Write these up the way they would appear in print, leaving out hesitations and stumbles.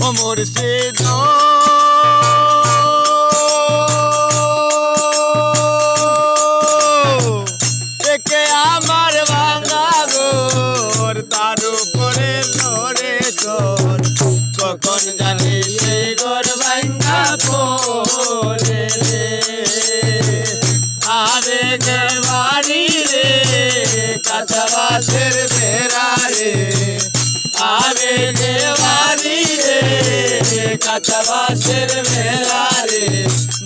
ও মুর্শিদ একে আমার ভাঙা গোর তার উপরে লড়ে তোর কখন জানি সেই গোর ভাঙা পড়ে রে আবেগের বাড়ি রে কাঁচা বাঁশের বেড়া রে আবেগের বাড়ি রে কাঁচা বাঁশের বেড়া রে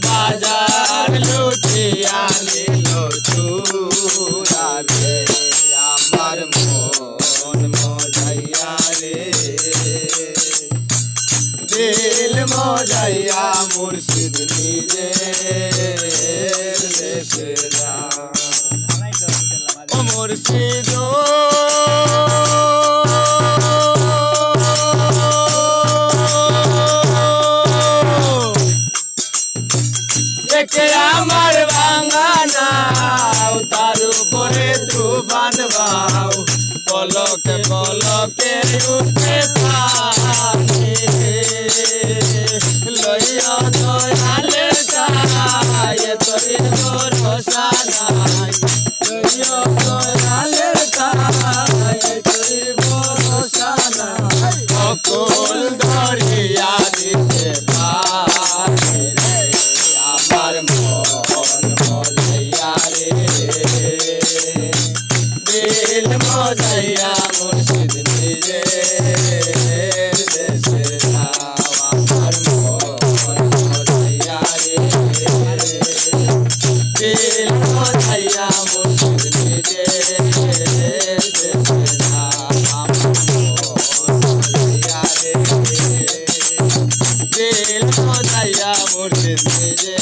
বাজার লুটিয়া নিল চূড়া রে আমার মন মজাইয়া রে দিল মজাইয়া মুর্শিদ নিজে দেশে যা ও মুর্শিদ একে আমার ভাঙানা তার উপরে তুফান বাউ পলকে পলকে উঠে পানি লইয়া দয়ালে তাই তোর ভরসা নাই লইয়া দয়ালে তাই তোর ভরসা নাই অকুল ধরিয়া দিতে পারে আমার মন মজাইয়া রে দিল মজাইয়া মুর্শিদ নিজে দেশে যাও আমার মন মজাইয়া রে দিল মজাইয়া মুর্শিদ নিজে দেশে যাও আমার মন মজাইয়া রে দিল মজাইয়া মুর্শিদ নিজে